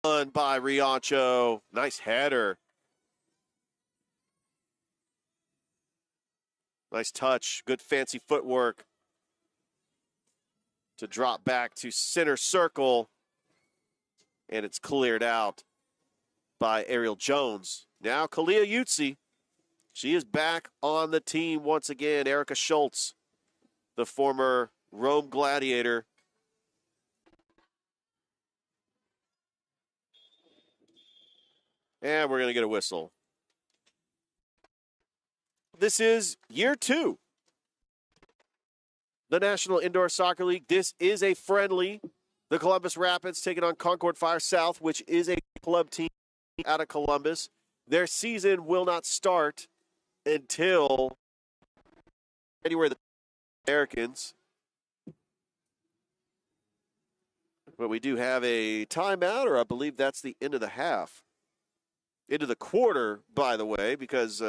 by Riancho. Nice header. Nice touch. Good fancy footwork to drop back to center circle. And it's cleared out by Ariel Jones. Now Kalia Yutzi. She is back on the team once again. Erica Schultz, the former Rome Gladiator. And we're going to get a whistle. This is year 2. The National Indoor Soccer League. This is a friendly. The Columbus Rapids taking on Concord Fire South, which is a club team out of Columbus. Their season will not start until January the Americans. But we do have a timeout, or I believe that's the end of the half. Into the quarter, by the way, because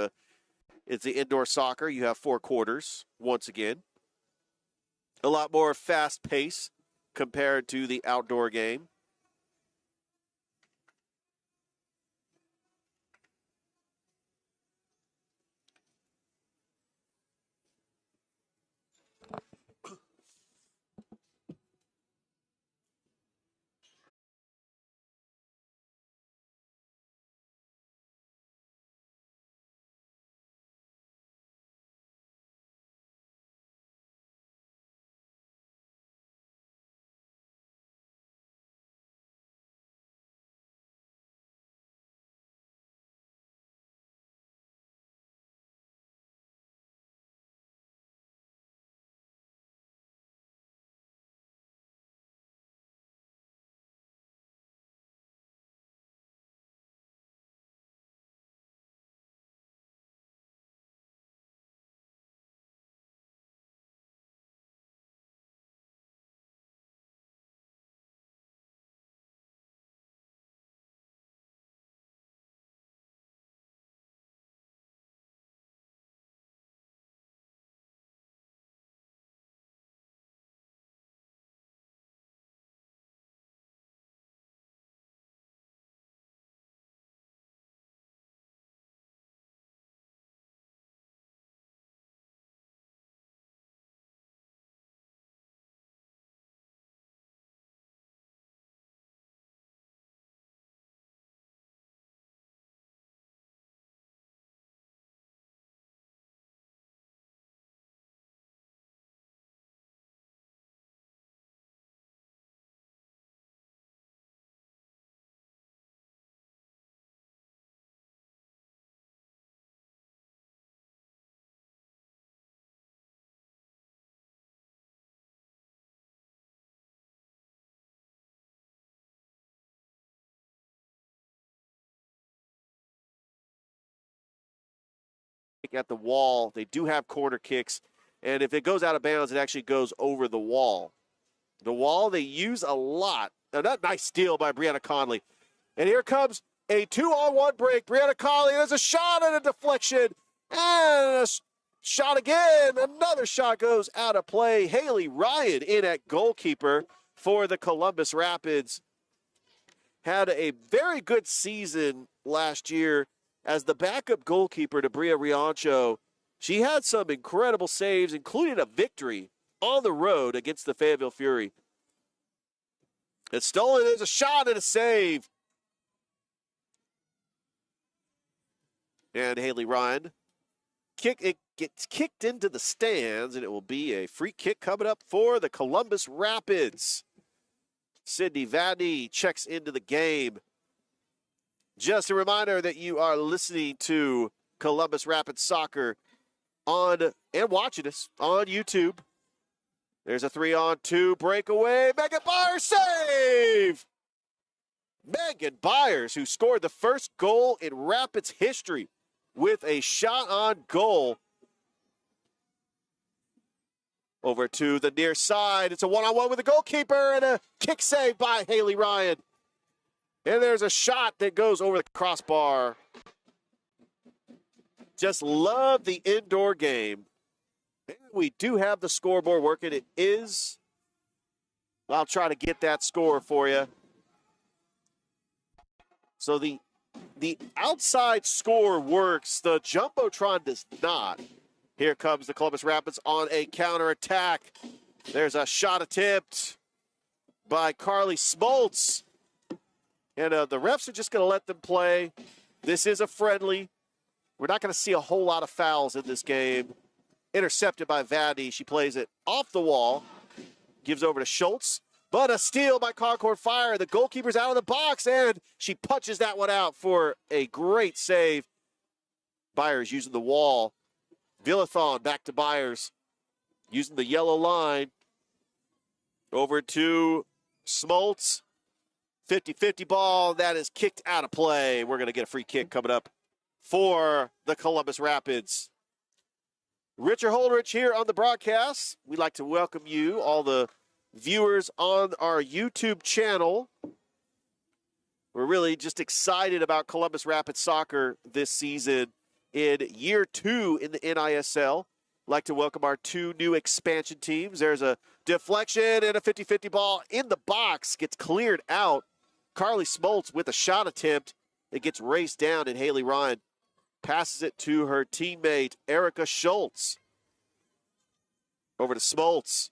it's the indoor soccer. You have 4 quarters once again. A lot more fast pace compared to the outdoor game. At the wall, they do have corner kicks, and if it goes out of bounds, it actually goes over the wall. The wall they use a lot. Now, that nice steal by Brianna Conley. And here comes a 2-on-1 break. Brianna Conley, there's a shot and a deflection. And a shot again. Another shot goes out of play. Haley Ryan in at goalkeeper for the Columbus Rapids. Had a very good season last year as the backup goalkeeper to Bria Riancho. She had some incredible saves, including a victory on the road against the Fayetteville Fury. It's stolen. There's a shot and a save. And Haley Ryan. It gets kicked into the stands, and it will be a free kick coming up for the Columbus Rapids. Sydney Vadney checks into the game. Just a reminder that you are listening to Columbus Rapids Soccer on and watching us on YouTube. There's a 3-on-2 breakaway. Megan Byers save! Megan Byers, who scored the first goal in Rapids history with a shot on goal. Over to the near side. It's a 1-on-1 with the goalkeeper and a kick save by Haley Ryan. And there's a shot that goes over the crossbar. Just love the indoor game. And we do have the scoreboard working. It is. I'll try to get that score for you. So the outside score works. The Jumbotron does not. Here comes the Columbus Rapids on a counterattack. There's a shot attempt by Carly Smoltz. And the refs are just going to let them play. This is a friendly. We're not going to see a whole lot of fouls in this game. Intercepted by Vadnais. She plays it off the wall. Gives over to Schultz. But a steal by Concord Fire. The goalkeeper's out of the box, and she punches that one out for a great save. Byers using the wall. Villathon back to Byers. Using the yellow line. Over to Smoltz. 50-50 ball. That is kicked out of play. We're going to get a free kick coming up for the Columbus Rapids. Richard Holdridge here on the broadcast. We'd like to welcome you, all the viewers on our YouTube channel. We're really just excited about Columbus Rapids soccer this season in year 2 in the NISL. Like to welcome our 2 new expansion teams. There's a deflection and a 50-50 ball in the box. Gets cleared out. Carly Smoltz with a shot attempt. It gets raced down, and Haley Ryan passes it to her teammate, Erica Schultz. Over to Smoltz.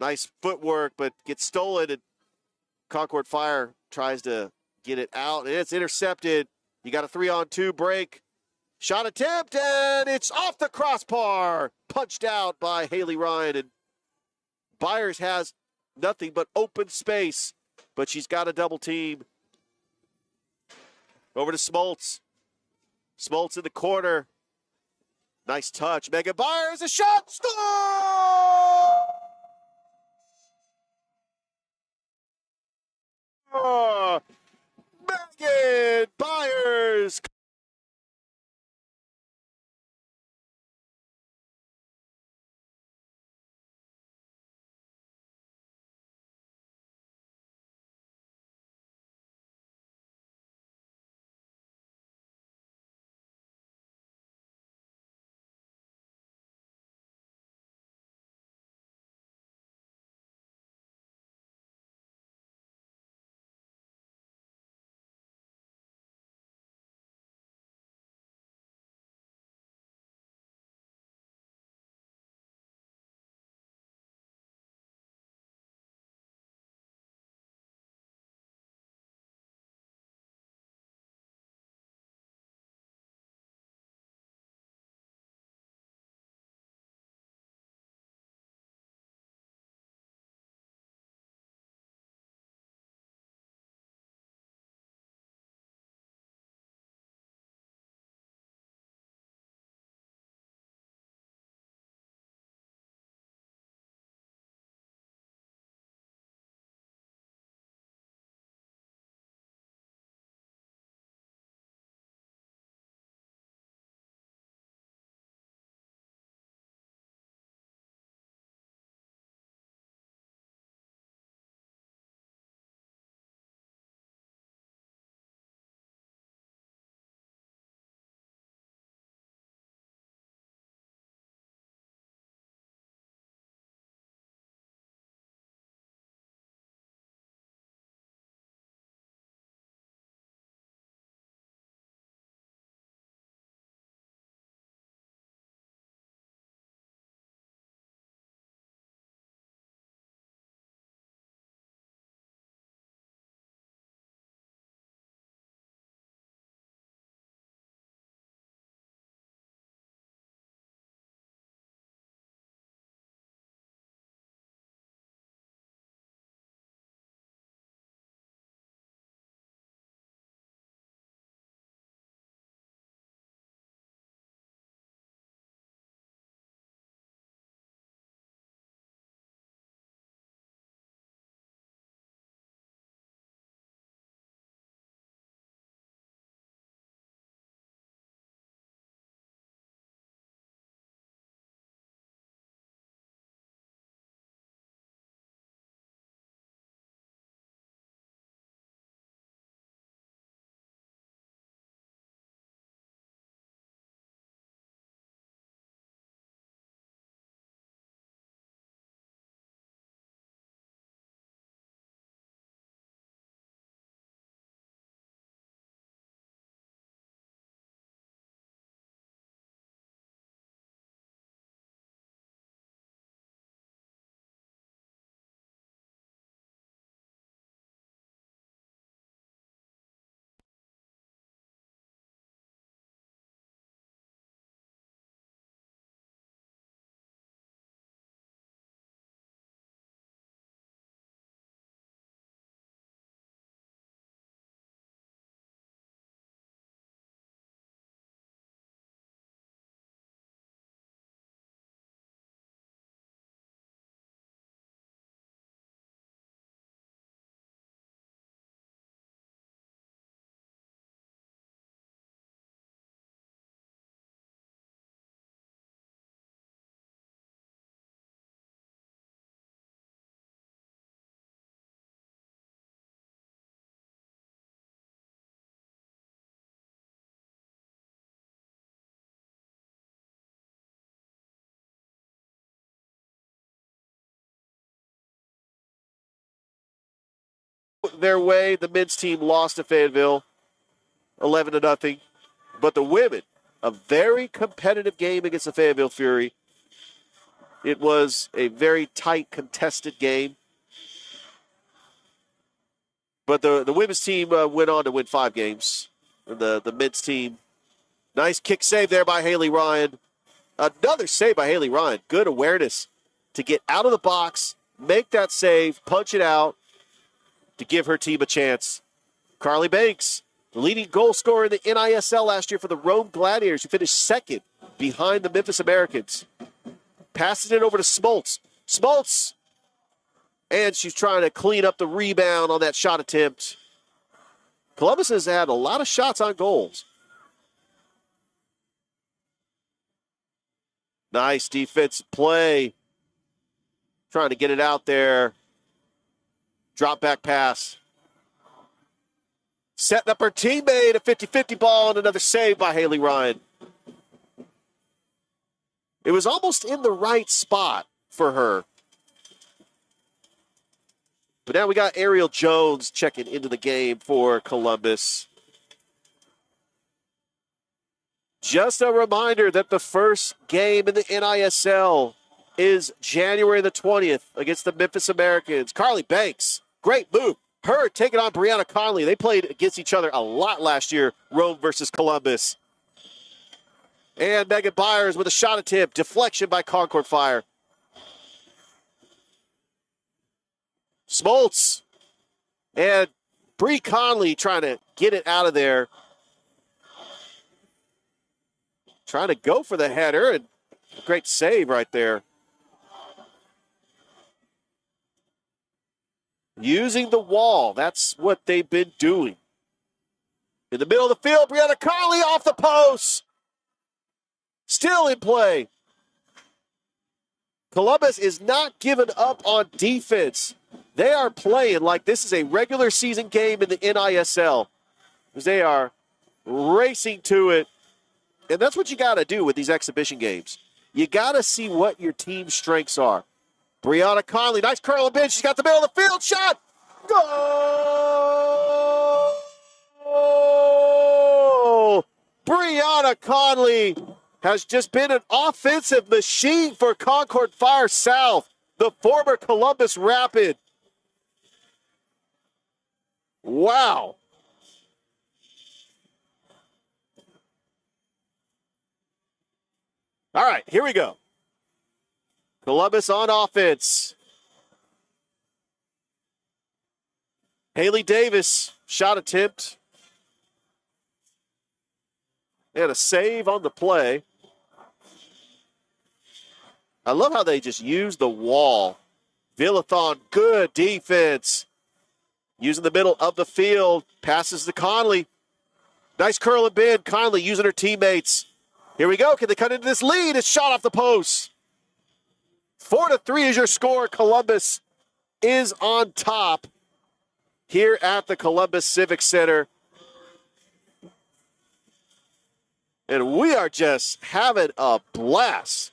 Nice footwork, but gets stolen, and Concord Fire tries to get it out, and it's intercepted. You got a 3-on-2 break. Shot attempt, and it's off the crossbar. Punched out by Haley Ryan, and Byers has nothing but open space, but she's got a double team. Over to Smoltz. Smoltz in the corner. Nice touch. Megan Byers, a shot, score! Megan Byers their way. The men's team lost to Fayetteville 11-0. But the women, a very competitive game against the Fayetteville Fury. It was a very tight, contested game. But the women's team went on to win 5 games. And the men's team, nice kick save there by Haley Ryan. Another save by Haley Ryan. Good awareness to get out of the box, make that save, punch it out to give her team a chance. Carly Banks, the leading goal scorer in the NISL last year for the Rome Gladiators, who finished second behind the Memphis Americans. Passes it over to Smoltz. Smoltz! And she's trying to clean up the rebound on that shot attempt. Columbus has had a lot of shots on goals. Nice defensive play. Trying to get it out there. Drop back pass. Setting up her teammate, a 50-50 ball, and another save by Haley Ryan. It was almost in the right spot for her. But now we got Ariel Jones checking into the game for Columbus. Just a reminder that the first game in the NISL is January the 20th against the Memphis Americans. Carly Banks, great move. Her taking on Brianna Conley. They played against each other a lot last year, Rome versus Columbus. And Megan Byers with a shot attempt. Deflection by Concord Fire. Smoltz and Bree Conley trying to get it out of there. Trying to go for the header, and great save right there. Using the wall. That's what they've been doing. In the middle of the field, Brianna Conley off the post. Still in play. Columbus is not giving up on defense. They are playing like this is a regular season game in the NISL. They are racing to it. And that's what you got to do with these exhibition games. You got to see what your team's strengths are. Brianna Conley, nice curl and bench. She's got the middle of the field shot. Goal! Brianna Conley has just been an offensive machine for Concord Fire South, the former Columbus Rapid. Wow. All right, here we go. Columbus on offense. Haley Davis, shot attempt. And a save on the play. I love how they just use the wall. Villathon, good defense. Using the middle of the field. Passes to Conley. Nice curl and bend. Conley using her teammates. Here we go. Can they cut into this lead? It's shot off the post. 4-3 is your score. Columbus is on top here at the Columbus Civic Center. And we are just having a blast.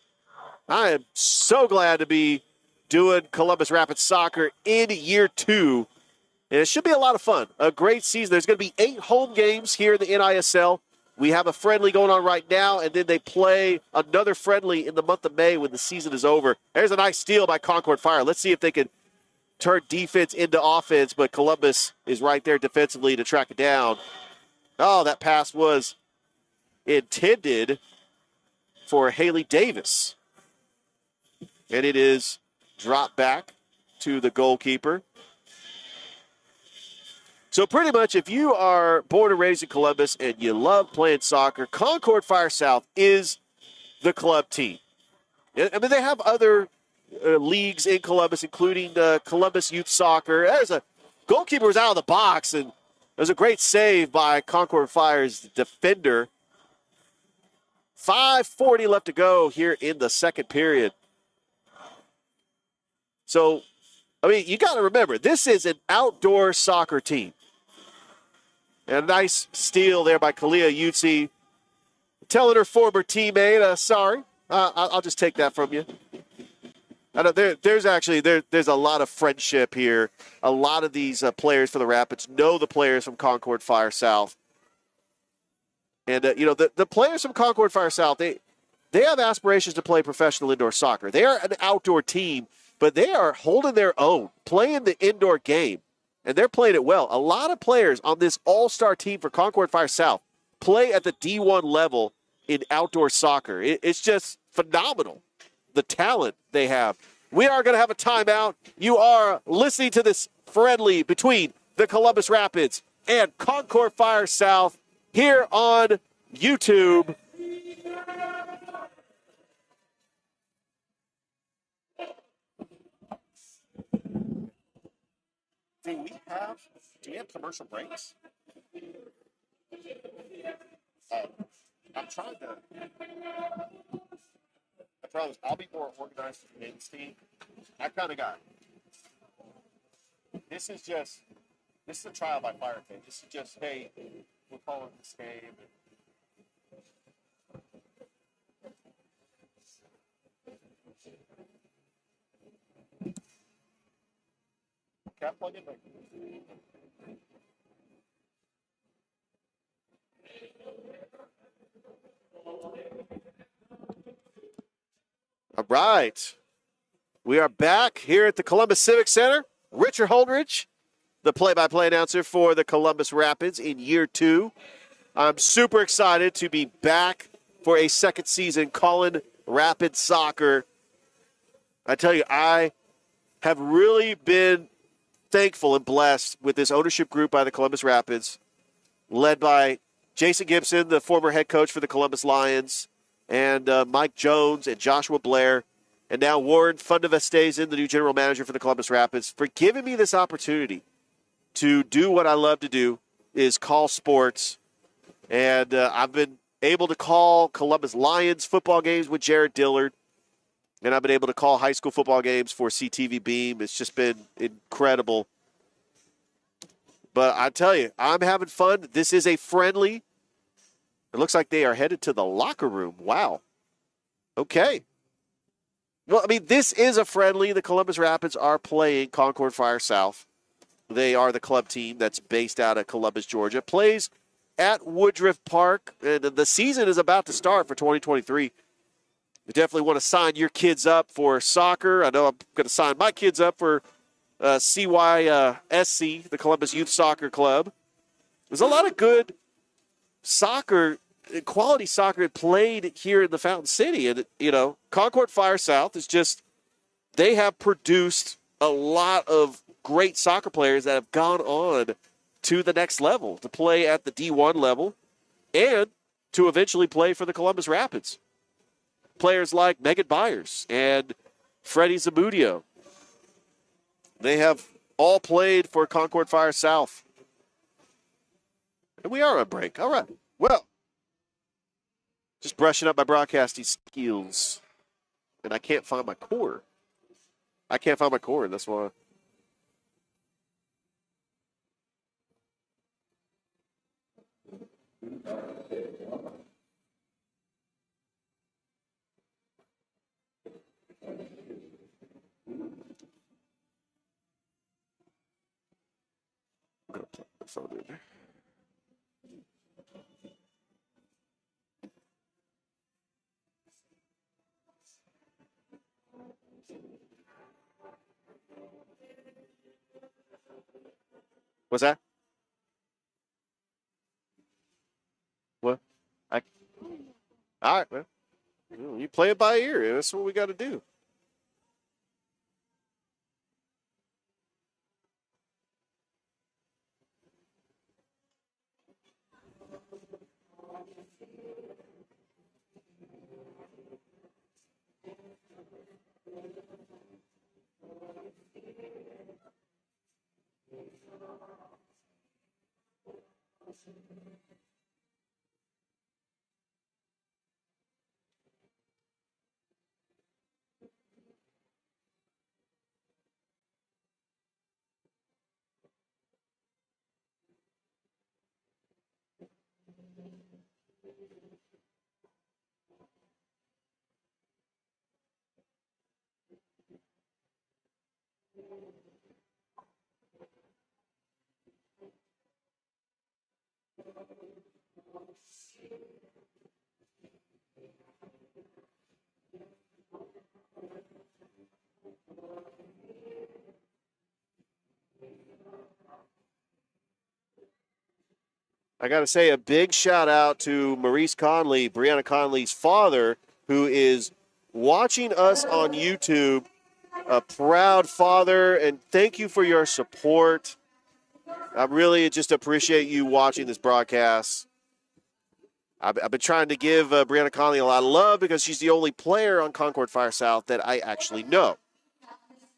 I am so glad to be doing Columbus Rapids soccer in year 2. And it should be a lot of fun. A great season. There's going to be 8 home games here in the NISL. We have a friendly going on right now, and then they play another friendly in the month of May when the season is over. There's a nice steal by Concord Fire. Let's see if they can turn defense into offense, but Columbus is right there defensively to track it down. Oh, that pass was intended for Haley Davis. And it is dropped back to the goalkeeper. So pretty much if you are born and raised in Columbus and you love playing soccer, Concord Fire South is the club team. I mean, they have other leagues in Columbus, including Columbus Youth Soccer. There's a goalkeeper was out of the box, and there's a great save by Concord Fire's defender. 5:40 left to go here in the second period. So, I mean, you got to remember, this is an outdoor soccer team. And a nice steal there by Kalia Yutzi, telling her former teammate, sorry, I'll just take that from you. I know there's a lot of friendship here. A lot of these players for the Rapids know the players from Concord Fire South, and the players from Concord Fire South they have aspirations to play professional indoor soccer. They are an outdoor team, but they are holding their own, playing the indoor game, and they're playing it well. A lot of players on this all-star team for Concord Fire South play at the D1 level in outdoor soccer. It's just phenomenal, the talent they have. We are going to have a timeout. You are listening to this friendly between the Columbus Rapids and Concord Fire South here on YouTube. Do we have commercial breaks? I'm trying to. I promise I'll be more organized for the men's team. I kind of got it. This is a trial by fire thing. This is just, hey, we're calling this game. Can I plug in? All right. We are back here at the Columbus Civic Center. Richard Holdridge, the play-by-play announcer for the Columbus Rapids in year 2. I'm super excited to be back for a second season calling Rapid soccer. I tell you, I have really been thankful and blessed with this ownership group by the Columbus Rapids, led by Jason Gibson, the former head coach for the Columbus Lions, and Mike Jones and Joshua Blair, and now Warren Fundavestesen, the new general manager for the Columbus Rapids, for giving me this opportunity to do what I love to do, is call sports. And I've been able to call Columbus Lions football games with Jared Dillard, and I've been able to call high school football games for CTV Beam. It's just been incredible. But I tell you, I'm having fun. This is a friendly. It looks like they are headed to the locker room. Wow. Okay. Well, I mean, this is a friendly. The Columbus Rapids are playing Concord Fire South. They are the club team that's based out of Columbus, Georgia. Plays at Woodruff Park, and the season is about to start for 2023. You definitely want to sign your kids up for soccer. I know I'm going to sign my kids up for CYSC, the Columbus Youth Soccer Club. There's a lot of good soccer, quality soccer played here in the Fountain City. And, Concord Fire South is just, they have produced a lot of great soccer players that have gone on to the next level, to play at the D1 level and to eventually play for the Columbus Rapids. Players like Megan Byers and Freddie Zamudio. They have all played for Concord Fire South. And we are on break. All right. Well, just brushing up my broadcasting skills. And I can't find my cord. That's why. I'm going to plug my phone in there. What's that? What? All right, man. You play it by ear. That's what we got to do. I got to say a big shout out to Maurice Conley, Brianna Conley's father, who is watching us on YouTube. A proud father, and thank you for your support. I really just appreciate you watching this broadcast. I've been trying to give Brianna Conley a lot of love because she's the only player on Concord Fire South that I actually know.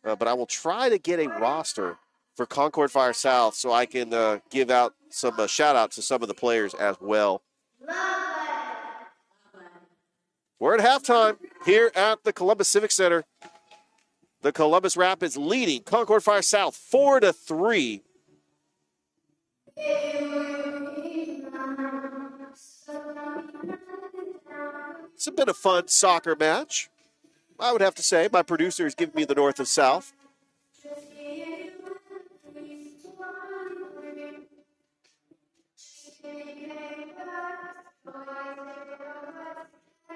But I will try to get a roster for Concord Fire South so I can give out some shout-outs to some of the players as well. We're at halftime here at the Columbus Civic Center. The Columbus Rapids leading Concord Fire South 4-3. It's been a fun soccer match, I would have to say. My producer is giving me the north and south.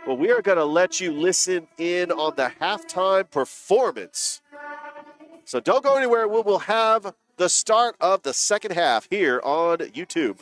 Well, we are going to let you listen in on the halftime performance. So don't go anywhere. We will have the start of the second half here on YouTube.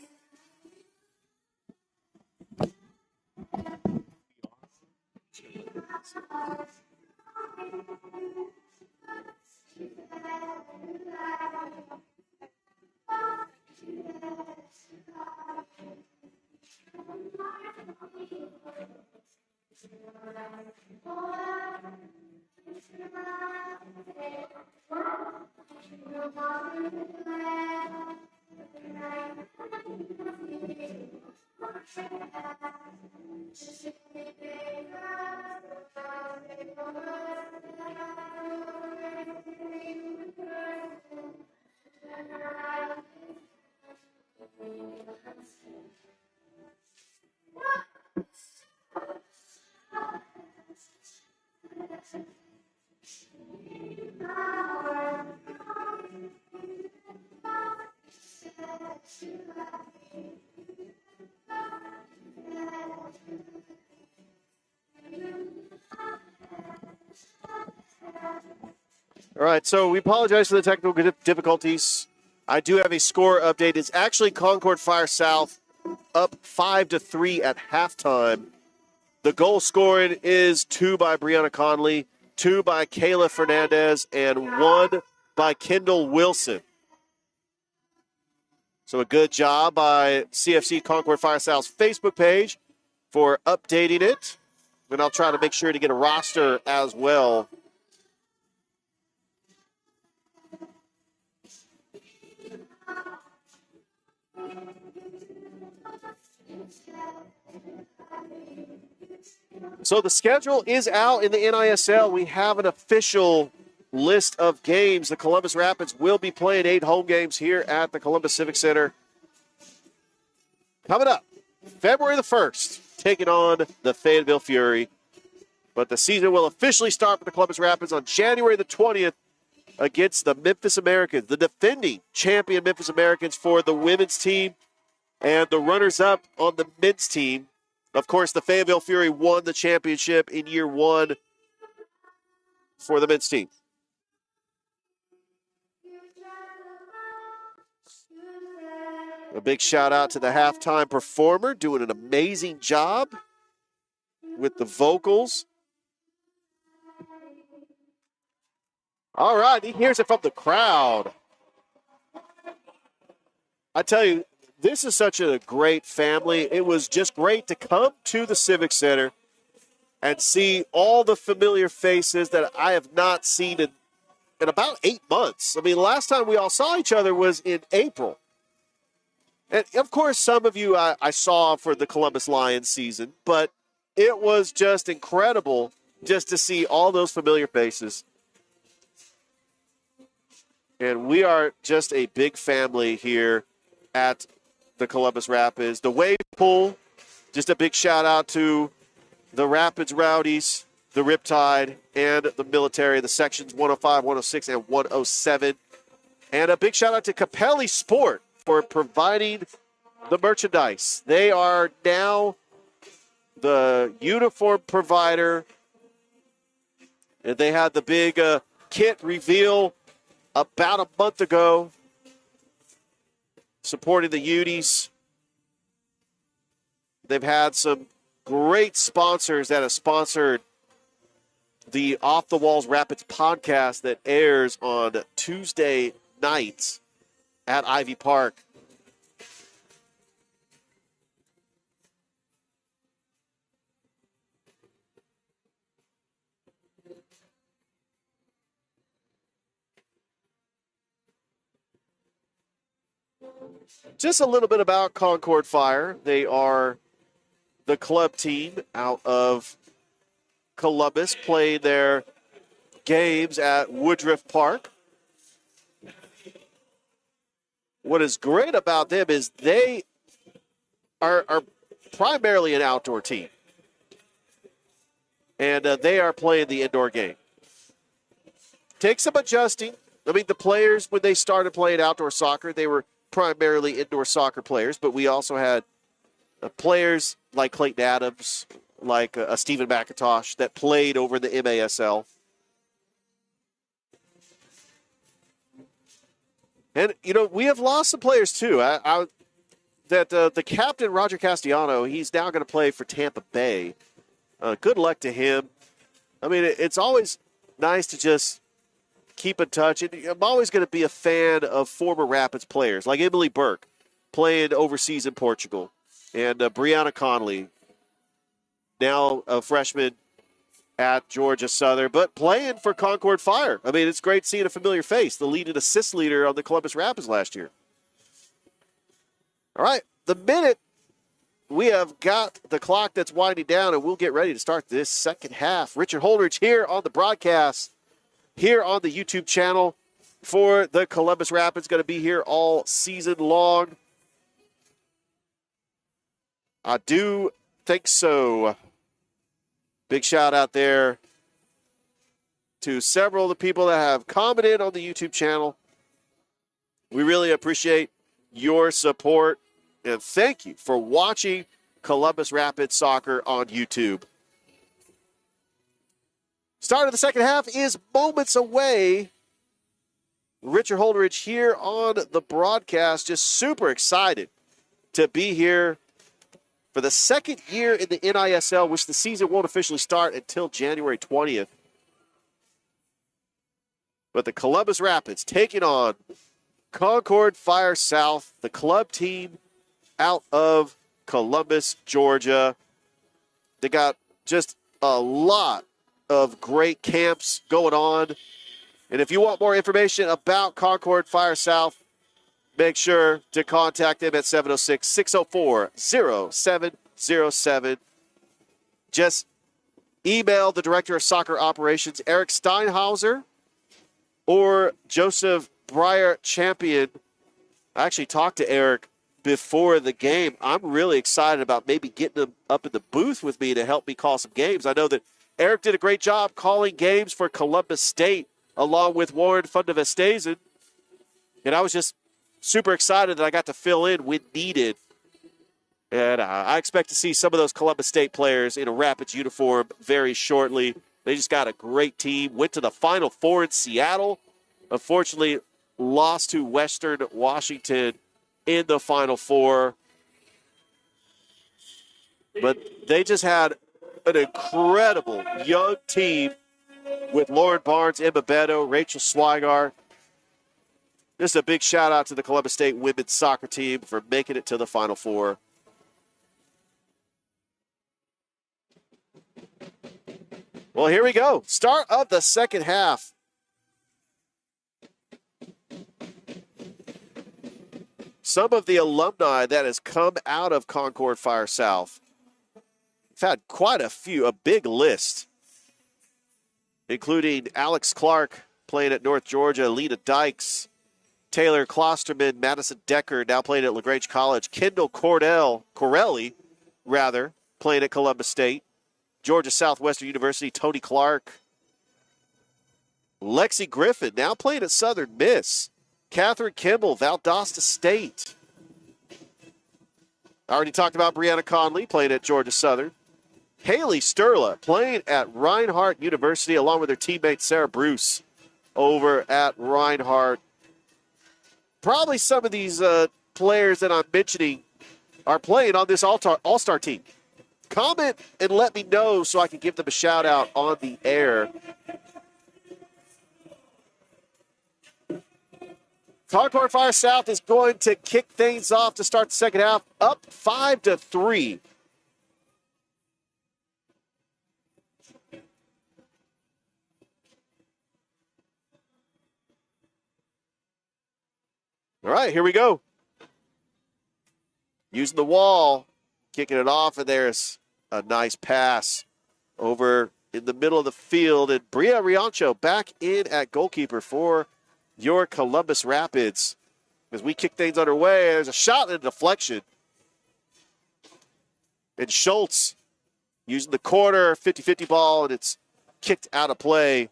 All right, so we apologize for the technical difficulties. I do have a score update. It's actually Concord Fire South up 5-3 at halftime. The goal scoring is 2 by Brianna Conley, 2 by Kayla Fernandez, and 1 by Kendall Wilson. So a good job by CFC Concord Fire South's Facebook page for updating it. And I'll try to make sure to get a roster as well. So the schedule is out in the NISL. We have an official list of games. The Columbus Rapids will be playing 8 home games here at the Columbus Civic Center. Coming up, February the 1st, taking on the Fayetteville Fury. But the season will officially start for the Columbus Rapids on January the 20th against the Memphis Americans, the defending champion Memphis Americans for the women's team and the runners-up on the men's team. Of course, the Fayetteville Fury won the championship in year 1 for the men's team. A big shout out to the halftime performer doing an amazing job with the vocals. All right, he hears it from the crowd. I tell you, this is such a great family. It was just great to come to the Civic Center and see all the familiar faces that I have not seen in about 8 months. I mean, last time we all saw each other was in April. And, of course, some of you I saw for the Columbus Lions season, but it was just incredible just to see all those familiar faces. And we are just a big family here at the Columbus Rapids. The wave pool, just a big shout out to the Rapids Rowdies, the Riptide, and the military, the sections 105, 106, and 107. And a big shout out to Capelli Sport for providing the merchandise. They are now the uniform provider. And they had the big kit reveal about a month ago, supporting the Uties. They've had some great sponsors that have sponsored the Off the Walls Rapids podcast that airs on Tuesday nights at Ivy Park. Just a little bit about Concord Fire. They are the club team out of Columbus, playing their games at Woodruff Park. What is great about them is they are primarily an outdoor team. And they are playing the indoor game. Takes some adjusting. I mean, the players, when they started playing outdoor soccer, they were primarily indoor soccer players, but we also had players like Clayton Adams, like Stephen McIntosh, that played over the MASL. And, you know, we have lost some players, too. The captain, Roger Castellano, he's now going to play for Tampa Bay. Good luck to him. I mean, it's always nice to just keep in touch. And I'm always going to be a fan of former Rapids players, like Emily Burke, playing overseas in Portugal, and Brianna Conley, now a freshman at Georgia Southern, but playing for Concord Fire. I mean, it's great seeing a familiar face, the lead and assist leader on the Columbus Rapids last year. All right, the minute we have got the clock that's winding down, and we'll get ready to start this second half. Richard Holdridge here on the broadcast, here on the YouTube channel for the Columbus Rapids. Going to be here all season long. I do think so. Big shout out there to several of the people that have commented on the YouTube channel. We really appreciate your support, and thank you for watching Columbus Rapids Soccer on YouTube. Start of the second half is moments away. Richard Holdridge here on the broadcast, just super excited to be here for the second year in the NISL, which the season won't officially start until January 20th. But the Columbus Rapids taking on Concord Fire South, the club team out of Columbus, Georgia. They got just a lot of great camps going on. And if you want more information about Concord Fire South, make sure to contact them at 706-604-0707. Just email the Director of Soccer Operations, Eric Steinhauser, or Joseph Breyer Champion. I actually talked to Eric before the game. I'm really excited about maybe getting him up in the booth with me to help me call some games. I know that Eric did a great job calling games for Columbus State along with Warren Fundavestesen. And I was just super excited that I got to fill in when needed. And I expect to see some of those Columbus State players in a Rapids uniform very shortly. They just got a great team. Went to the Final Four in Seattle. Unfortunately, lost to Western Washington in the Final Four. But they just had an incredible young team with Lauren Barnes, Emma Beto, Rachel Swigar. Just a big shout out to the Columbus State women's soccer team for making it to the Final Four. Well, here we go. Start of the second half. Some of the alumni that has come out of Concord Fire South. We've had quite a big list, including Alex Clark playing at North Georgia, Lena Dykes, Taylor Klosterman, Madison Decker, now playing at LaGrange College, Kendall Corelli, playing at Columbus State, Georgia Southwestern University, Tony Clark, Lexi Griffin, now playing at Southern Miss, Catherine Kimball, Valdosta State. I already talked about Brianna Conley playing at Georgia Southern. Haley Sterla playing at Reinhardt University along with her teammate Sarah Bruce over at Reinhardt. Probably some of these players that I'm mentioning are playing on this All-Star team? Comment and let me know so I can give them a shout out on the air. Concord Fire South is going to kick things off to start the second half, up 5-3. All right, here we go. Using the wall, kicking it off, and there's a nice pass over in the middle of the field. And Bria Riancho back in at goalkeeper for your Columbus Rapids. As we kick things underway, there's a shot and a deflection. And Schultz using the corner, 50-50 ball, and it's kicked out of play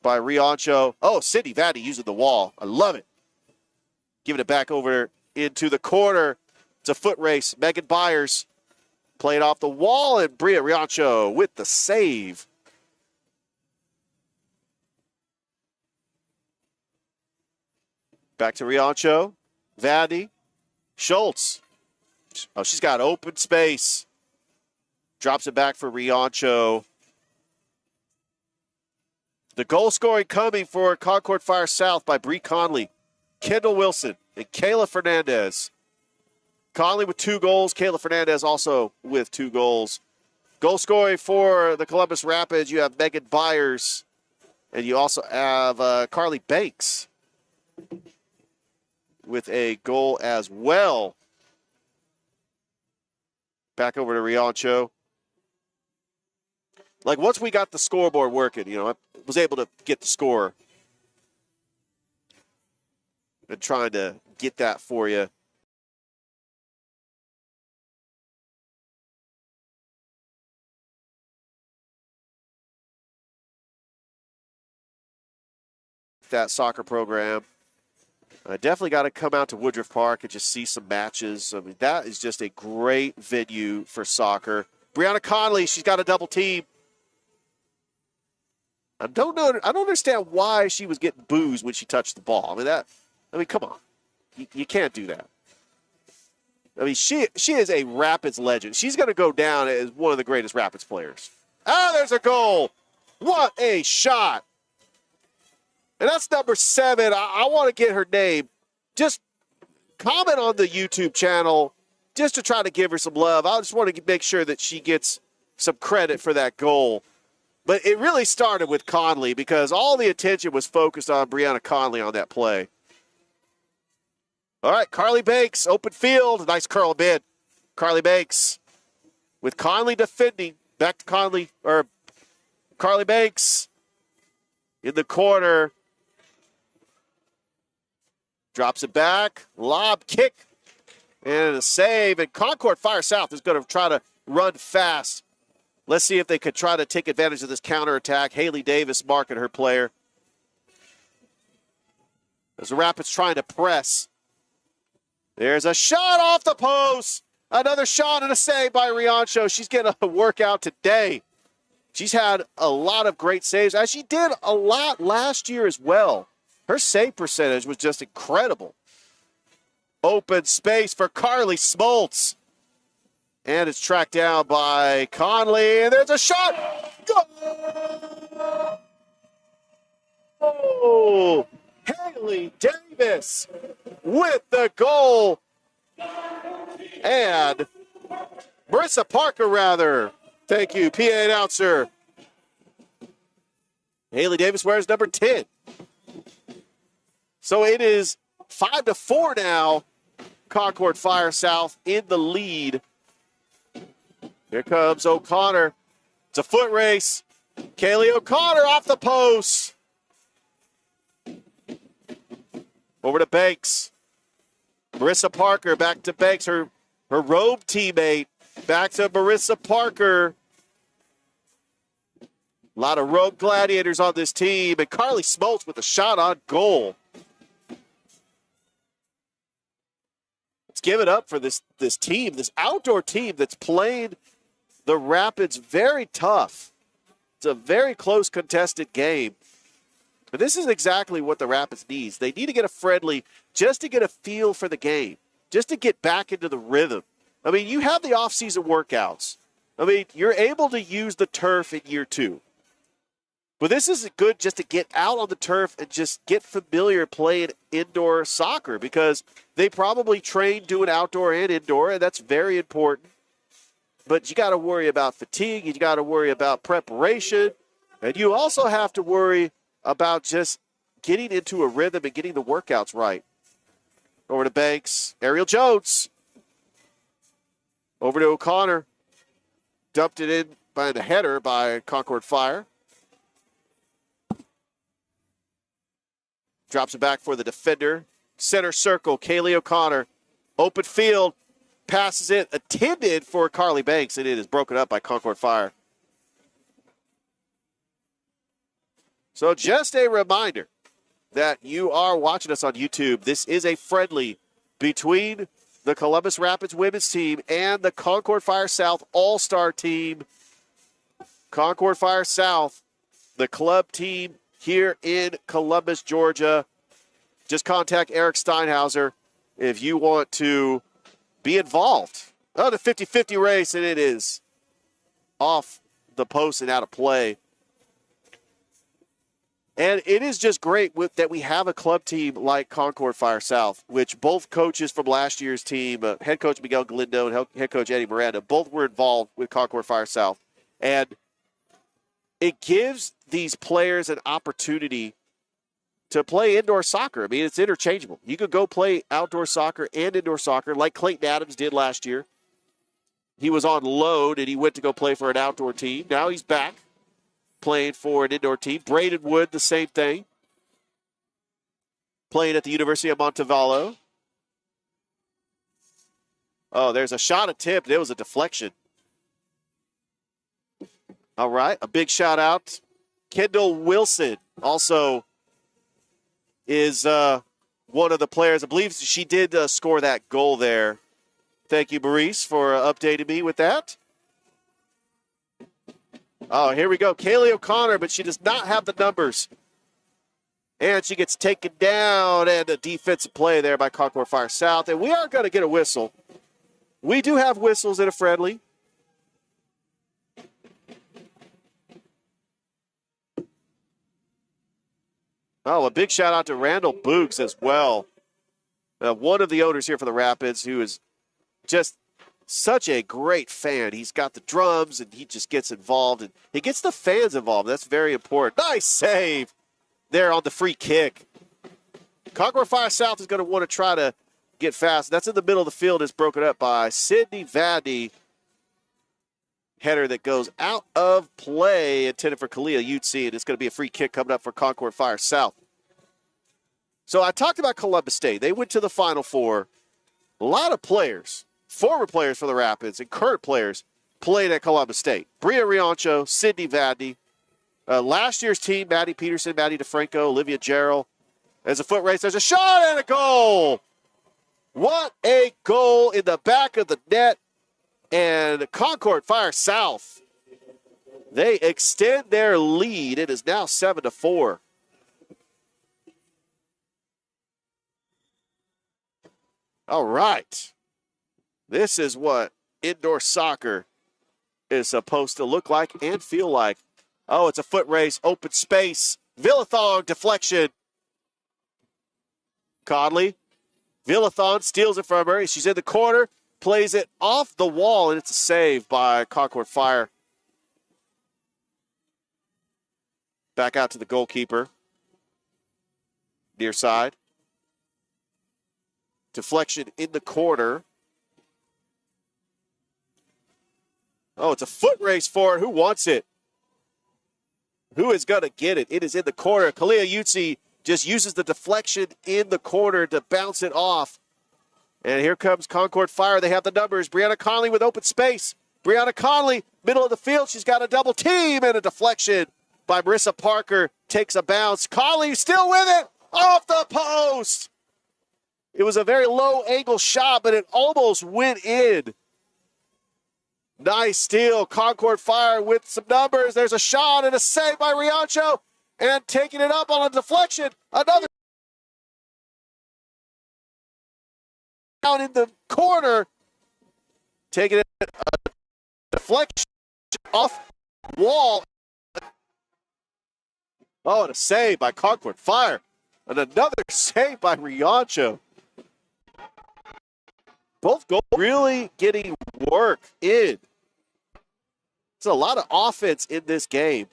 by Riancho. Oh, Sydney Vandy using the wall. I love it. Giving it back over into the corner. It's a foot race. Megan Byers played off the wall, and Bria Riancho with the save. Back to Riancho. Vandy. Schultz. Oh, she's got open space. Drops it back for Riancho. The goal scoring coming for Concord Fire South by Bree Conley, Kendall Wilson, and Kayla Fernandez. Conley with 2 goals. Kayla Fernandez also with 2 goals. Goal scoring for the Columbus Rapids, you have Megan Byers, and you also have Carly Banks with a goal as well. Back over to Riancho. Like, once we got the scoreboard working, I was able to get the score. And trying to get that for you. That soccer program. I definitely got to come out to Woodruff Park and just see some matches. I mean, that is just a great venue for soccer. Brianna Conley, she's got a double team. I don't understand why she was getting boos when she touched the ball. I mean, come on. You can't do that. I mean, she is a Rapids legend. She's going to go down as one of the greatest Rapids players. Oh, there's a goal. What a shot. And that's number 7. I want to get her name. Just comment on the YouTube channel just to try to give her some love. I just want to make sure that she gets some credit for that goal. But it really started with Conley because all the attention was focused on Brianna Conley on that play. All right, Carly Banks, open field. Nice curl bid. Carly Banks with Conley defending. Back to Conley, or Carly Banks in the corner. Drops it back. Lob kick. And a save. And Concord Fire South is going to try to run fast. Let's see if they could try to take advantage of this counterattack. Haley Davis marking her player. As the Rapids trying to press. There's a shot off the post. Another shot and a save by Riancho. She's getting a workout today. She's had a lot of great saves, as she did a lot last year as well. Her save percentage was just incredible. Open space for Carly Smoltz. And it's tracked down by Conley. And there's a shot. Goal! Oh, Haley Davis with the goal. And Marissa Parker, rather. Thank you, PA announcer. Haley Davis wears number 10. So it is 5-4 now. Concord Fire South in the lead. Here comes O'Connor. It's a foot race. Kaylee O'Connor off the post. Over to Banks. Marissa Parker back to Banks, her robe teammate. Back to Marissa Parker. A lot of rogue gladiators on this team. And Carly Smoltz with a shot on goal. Let's give it up for this team, this outdoor team that's played the Rapids very tough. It's a very close contested game. But this is exactly what the Rapids needs. They need to get a friendly just to get a feel for the game, just to get back into the rhythm. I mean, you have the off-season workouts. I mean, you're able to use the turf in year 2. But this is good just to get out on the turf and just get familiar playing indoor soccer because they probably train doing outdoor and indoor, and that's very important. But you got to worry about fatigue. You got to worry about preparation. And you also have to worry about just getting into a rhythm and getting the workouts right. Over to Banks. Ariel Jones. Over to O'Connor. Dumped it in by the header by Concord Fire. Drops it back for the defender. Center circle, Kaylee O'Connor. Open field. Passes it. Intended for Carly Banks, and it is broken up by Concord Fire. So just a reminder that you are watching us on YouTube. This is a friendly between the Columbus Rapids women's team and the Concord Fire South All-Star team. Concord Fire South, the club team here in Columbus, Georgia. Just contact Eric Steinhauser if you want to be involved. Oh, the 50-50 race, and it is off the post and out of play. And it is just great that we have a club team like Concord Fire South, which both coaches from last year's team, head coach Miguel Galindo and head coach Eddie Miranda, both were involved with Concord Fire South. And it gives these players an opportunity to play indoor soccer. I mean, it's interchangeable. You could go play outdoor soccer and indoor soccer like Clayton Adams did last year. He was on loan, and he went to go play for an outdoor team. Now he's back playing for an indoor team. Braden Wood, the same thing, playing at the University of Montevallo. Oh, there's a shot attempt. It was a deflection. All right, a big shout out. Kendall Wilson also is one of the players. I believe she did score that goal there. Thank you, Maurice, for updating me with that. Oh, here we go. Kaylee O'Connor, but she does not have the numbers. And she gets taken down, and a defensive play there by Concord Fire South. And we are going to get a whistle. We do have whistles in a friendly. Oh, a big shout out to Randall Boogs as well. One of the owners here for the Rapids, who is just such a great fan. He's got the drums, and he just gets involved, and he gets the fans involved. That's very important. Nice save there on the free kick. Concord Fire South is going to want to try to get fast. That's in the middle of the field. It's broken up by Sydney Vandy. Header that goes out of play, intended for Kalia Utsi, and it's going to be a free kick coming up for Concord Fire South. So I talked about Columbus State. They went to the Final Four. A lot of players, former players for the Rapids and current players, played at Columbus State. Bria Riancho, Sydney Vandy. Last year's team, Maddie Peterson, Maddie DeFranco, Olivia Jarrell. There's a foot race. There's a shot and a goal. What a goal in the back of the net. And Concord Fire South, they extend their lead. It is now 7-4. All right. This is what indoor soccer is supposed to look like and feel like. Oh, it's a foot race, open space. Villathon deflection. Conley. Villathon steals it from her. She's in the corner. Plays it off the wall, and it's a save by Concord Fire. Back out to the goalkeeper. Near side. Deflection in the corner. Oh, it's a foot race for it. Who wants it? Who is going to get it? It is in the corner. Kalia Utsi just uses the deflection in the corner to bounce it off. And here comes Concord Fire. They have the numbers. Brianna Conley with open space. Brianna Conley, middle of the field. She's got a double team, and a deflection by Marissa Parker takes a bounce. Conley still with it. Off the post. It was a very low angle shot, but it almost went in. Nice steal. Concord Fire with some numbers. There's a shot and a save by Riancho. And taking it up on a deflection. Another down in the corner. taking it a deflection off wall. Oh, and a save by Concord Fire. And another save by Riancho. Both goals really getting work in. There's a lot of offense in this game.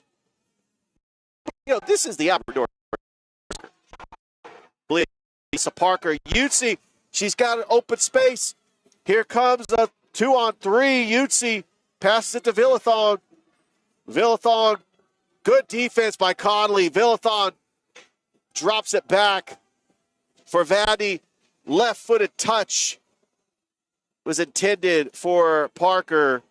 You know, this is the Aberdour. Lisa Parker, Yutzi, she's got an open space. Here comes a 2-on-3. Yutzi passes it to Villathon. Villathon, good defense by Conley. Villathon drops it back for Vandy. Left-footed touch was intended for Parker.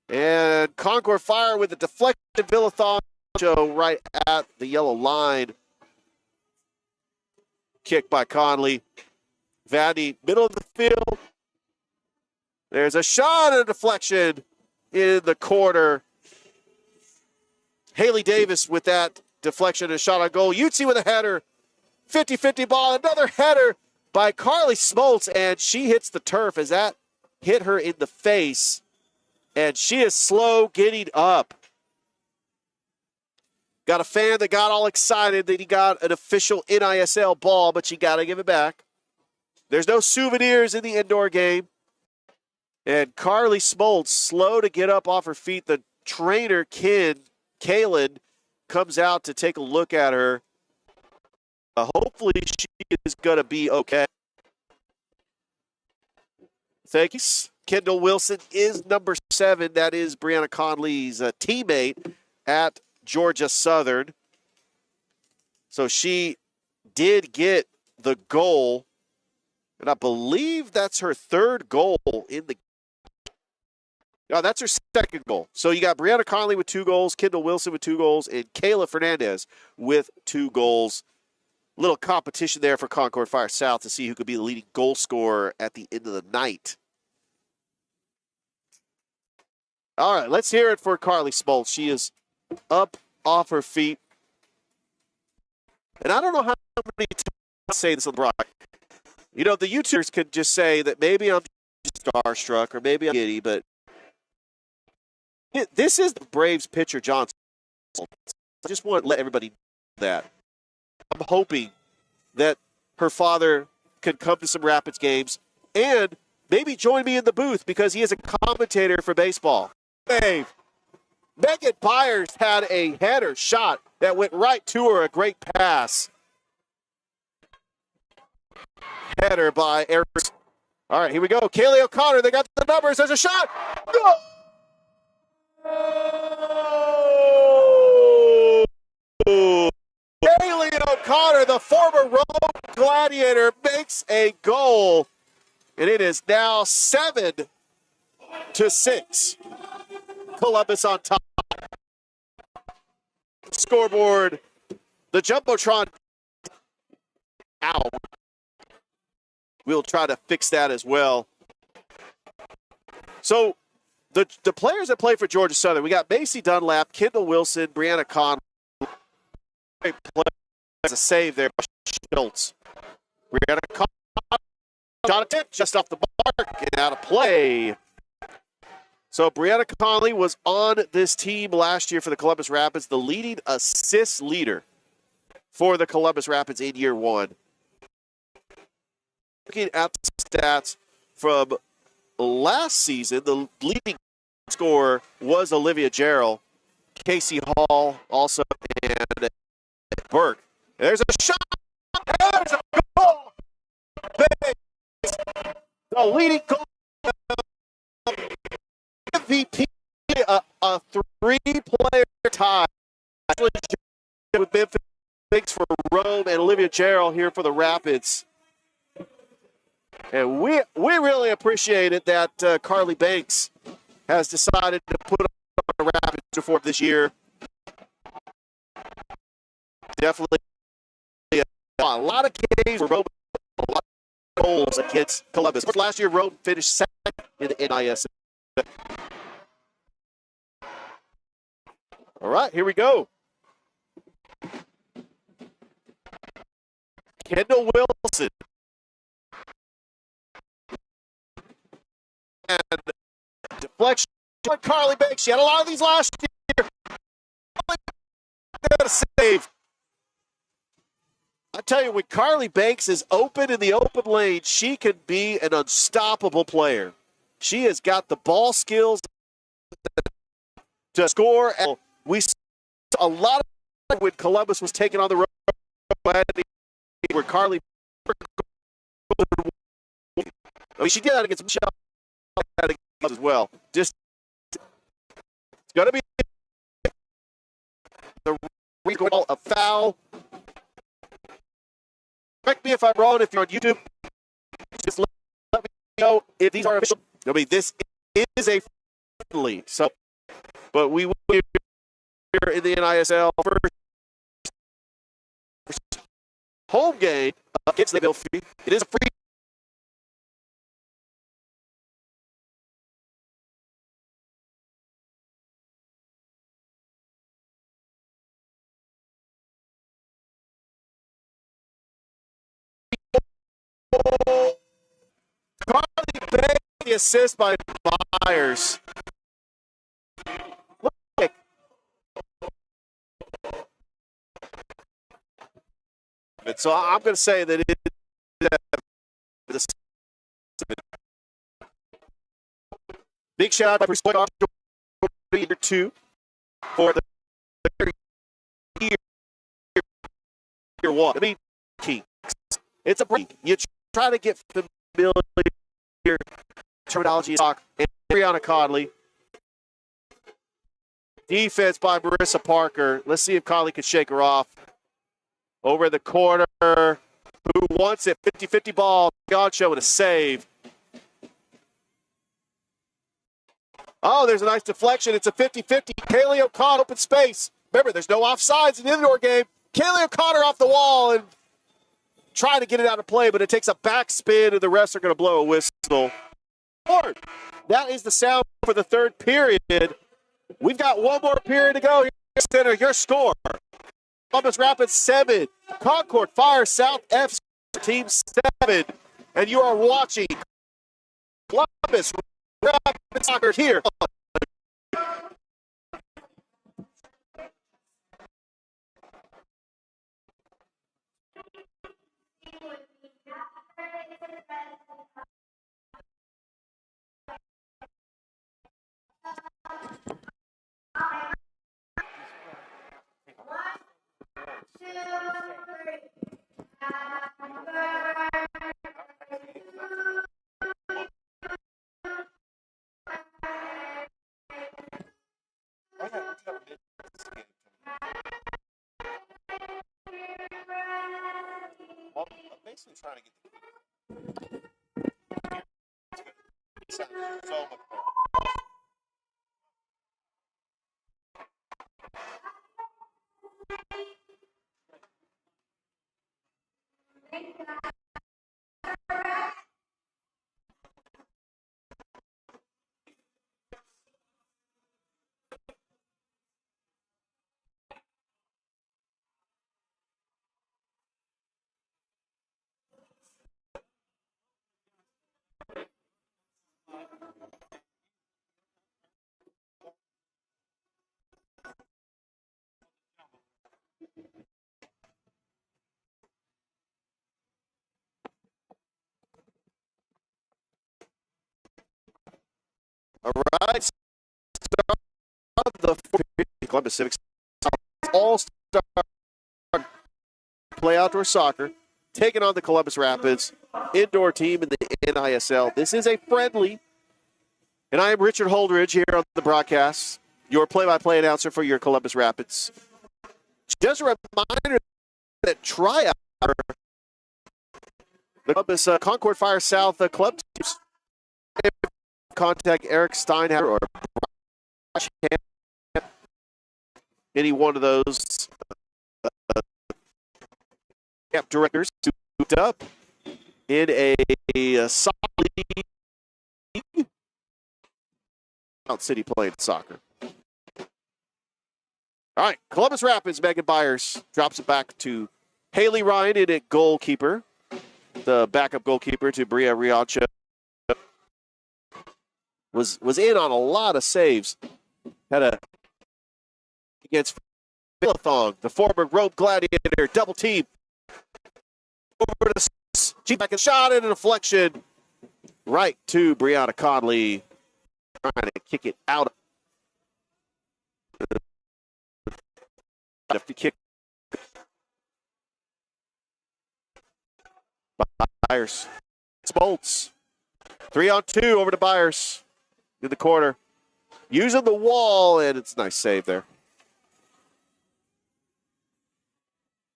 And Concord Fire with a deflected Villathon right at the yellow line. Kick by Conley. Vandy, middle of the field. There's a shot and a deflection in the corner. Haley Davis with that deflection and a shot on goal. Yutzi with a header. 50-50 ball. Another header by Carly Smoltz, and she hits the turf as that hit her in the face. And she is slow getting up. Got a fan that got all excited that he got an official NISL ball, but she got to give it back. There's no souvenirs in the indoor game. And Carly Smoltz, slow to get up off her feet. The trainer, Kaylin, comes out to take a look at her. Hopefully she is going to be okay. Thank you. Kendall Wilson is number 7. That is Brianna Conley's teammate at Georgia Southern. So she did get the goal, and I believe that's her 3rd goal in the game. No, that's her 2nd goal. So you got Brianna Conley with 2 goals, Kendall Wilson with 2 goals, and Kayla Fernandez with 2 goals. Little competition there for Concord Fire South to see who could be the leading goal scorer at the end of the night. All right, let's hear it for Carly Smoltz. She is up off her feet. And I don't know how many times I say this on the broadcast. You know, the YouTubers could just say that maybe I'm starstruck or maybe I'm giddy, but this is the Braves pitcher, John Smoltz. I just want to let everybody know that. I'm hoping that her father can come to some Rapids games and maybe join me in the booth because he is a commentator for baseball. Dave, Megan Byers had a header shot that went right to her, a great pass. Header by Eric. All right, here we go. Kaylee O'Connor, they got the numbers. There's a shot. Go! Kaylee O'Connor, the former Rome Gladiator, makes a goal, and it is now 7-6. Columbus on top. Scoreboard. The Jumbotron out. We'll try to fix that as well. So the players that play for Georgia Southern, we got Macy Dunlap, Kendall Wilson, Brianna Conley. Great play as a save there by Schultz. Brianna Conley, Jonathan just off the mark and out of play. So Brianna Conley was on this team last year for the Columbus Rapids, the leading assist leader for the Columbus Rapids in year 1. Looking at the stats from last season, the leading scorer was Olivia Jarrell, Casey Hall also, and Burke. There's a shot. There's a goal. The leading goal. MVP, a 3-player tie with Memphis Bigs for Rome and Olivia Jarrell here for the Rapids. And we really appreciate it that Carly Banks has decided to put on the Rapids uniform this year. Definitely a lot of games for Rome, a lot of goals against Columbus. Last year, Rome finished 2nd in the NISL. All right, here we go. Kendall Wilson. And deflection on Carly Banks. She had a lot of these last year. Got a save. I tell you, when Carly Banks is open in the open lane, she can be an unstoppable player. She has got the ball skills to score. We saw a lot of when Columbus was taking on the road where Carly, I mean, she did that against Michelle as well. Just it's going to be a foul. Correct me if I'm wrong. If you're on YouTube, just let me know if these are official. I mean, this is a friendly. So, but we will be here in the NISL first home game against the Milford. It is a free. Carly Banks, the assist by Myers. Look. And so I'm going to say that it is big shout out by year 2 for the year 1. I mean, key. It's a break. You try to get familiar terminology talk. And Brianna Conley. Defense by Marissa Parker. Let's see if Conley can shake her off. Over the corner. Who wants it? 50-50 ball. Goncho with a save. Oh, there's a nice deflection. It's a 50-50. Kaylee O'Connor, open space. Remember, there's no offsides in the indoor game. Kaylee O'Connor off the wall and trying to get it out of play, but it takes a backspin, and the refs are going to blow a whistle. That is the sound for the third period. We've got one more period to go. Center, your score. Columbus Rapids 7. Concord Fire South F Team 7. And you are watching Columbus Rapids Soccer here. I'm basically trying to get so much better. All right. Start the Columbus Civic All-Star Play Outdoor Soccer taking on the Columbus Rapids indoor team in the NISL. This is a friendly, and I am Richard Holdridge here on the broadcast, your play-by-play announcer for your Columbus Rapids. Just a reminder that tryout the Columbus Concord Fire South club teams. Contact Eric Steinhauer or any one of those camp directors who moved up in a soccer league. Mount City playing soccer. All right, Columbus Rapids, Megan Byers drops it back to Haley Ryan in at goalkeeper, the backup goalkeeper to Bria Riancho. was in on a lot of saves. Had a against Philathong, the former Rope Gladiator, double team. Over to cheap back and shot and a deflection right to Brianna Conley. Trying to kick it out. Kick. Byers. Smoltz. 3-on-2 over to Byers in the corner. Using the wall, and it's a nice save there.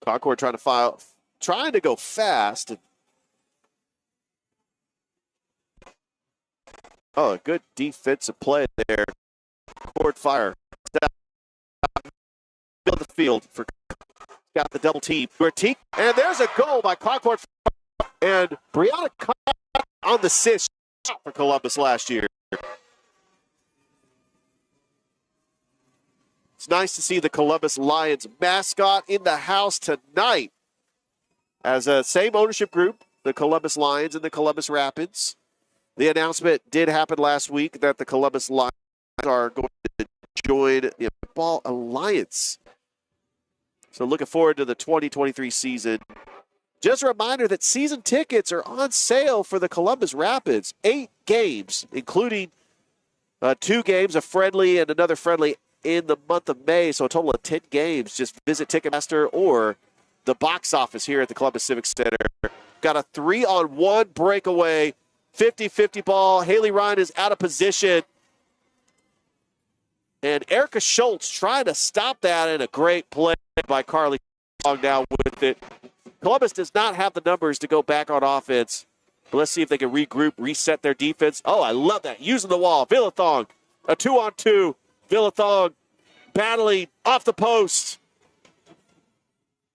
Concord trying to go fast. Oh, a good defensive play there. Concord fire. Middle of the field for got the double team. And there's a goal by Concord. And Brianna Conley on the assist for Columbus last year. It's nice to see the Columbus Lions mascot in the house tonight. As a same ownership group, the Columbus Lions and the Columbus Rapids. The announcement did happen last week that the Columbus Lions are going to join the Football Alliance. So looking forward to the 2023 season. Just a reminder that season tickets are on sale for the Columbus Rapids. 8 games, including 2 games, a friendly and another friendly in the month of May. So a total of 10 games. Just visit Ticketmaster or the box office here at the Columbus Civic Center. Got a 3-on-1 breakaway, 50-50 ball. Haley Ryan is out of position. And Erica Schultz trying to stop that, and a great play by Carly down with it. Columbus does not have the numbers to go back on offense. But let's see if they can regroup, reset their defense. Oh, I love that. Using the wall. Philathong, a 2-on-2. Philathong battling off the post.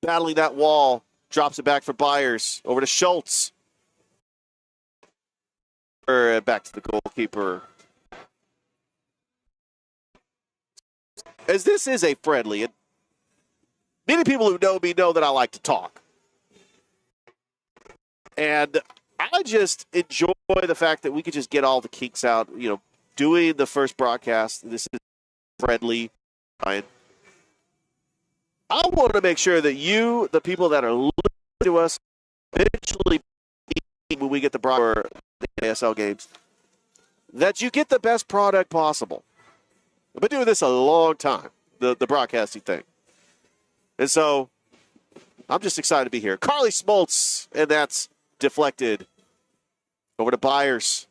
Battling that wall. Drops it back for Byers. Over to Schultz. Back to the goalkeeper. As this is a friendly, and many people who know me know that I like to talk. And I just enjoy the fact that we could just get all the kinks out, doing the first broadcast. This is friendly. I want to make sure that you, the people that are listening to us, eventually, when we get the ASL games, that you get the best product possible. I've been doing this a long time, the broadcasting thing. And so I'm just excited to be here. Carly Smoltz, and that's deflected over to Byers.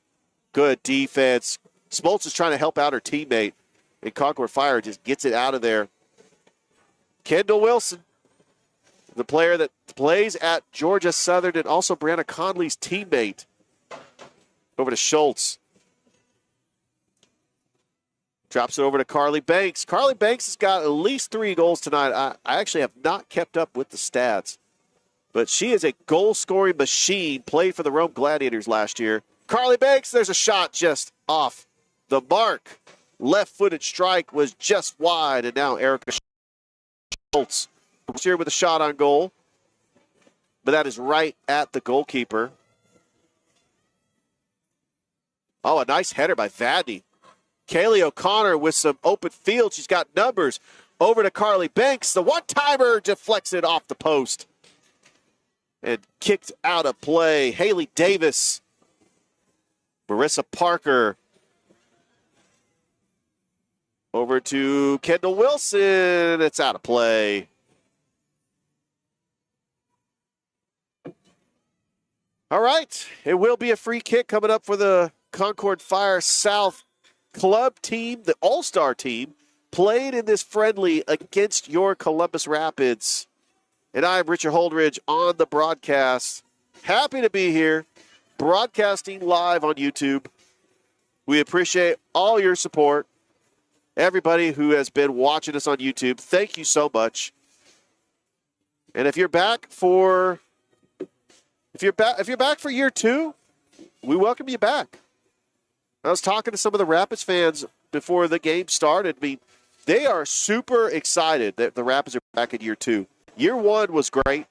Good defense. Smoltz is trying to help out her teammate, and Concord Fire just gets it out of there. Kendall Wilson, the player that plays at Georgia Southern and also Brianna Conley's teammate. Over to Schultz. Drops it over to Carly Banks. Carly Banks has got at least 3 goals tonight. I actually have not kept up with the stats. But she is a goal-scoring machine. Played for the Rome Gladiators last year. Carly Banks, there's a shot just off the mark. Left-footed strike was just wide. And now Erica Schultz here with a shot on goal. But that is right at the goalkeeper. Oh, a nice header by Vadney. Kaylee O'Connor with some open field. She's got numbers. Over to Carly Banks. The one-timer deflects it off the post. And kicked out of play. Haley Davis. Marissa Parker. Over to Kendall Wilson. It's out of play. All right. It will be a free kick coming up for the Concord Fire South club team, the all-star team, played in this friendly against your Columbus Rapids. And I'm Richard Holdridge on the broadcast. Happy to be here, broadcasting live on YouTube. We appreciate all your support. Everybody who has been watching us on YouTube, thank you so much. And if you're back for year 2, we welcome you back. I was talking to some of the Rapids fans before the game started. I mean, they are super excited that the Rapids are back in year 2. Year 1 was great,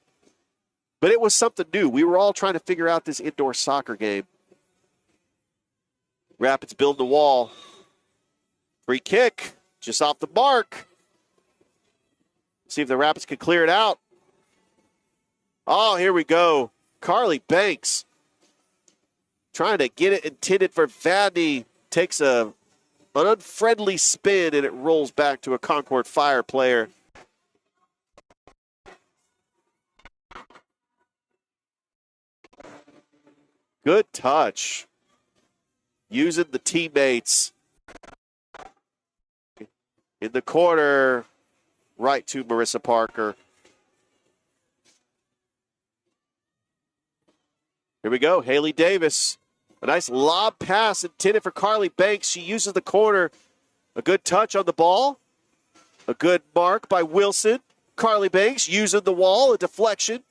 but it was something new. We were all trying to figure out this indoor soccer game. Rapids building the wall. Free kick, just off the mark. See if the Rapids can clear it out. Oh, here we go. Carly Banks trying to get it intended for Vadney. Takes an unfriendly spin, and it rolls back to a Concord Fire player. Good touch. Using the teammates. In the corner, right to Marissa Parker. Here we go, Haley Davis. A nice lob pass intended for Carly Banks. She uses the corner. A good touch on the ball. A good mark by Wilson. Carly Banks using the wall, a deflection.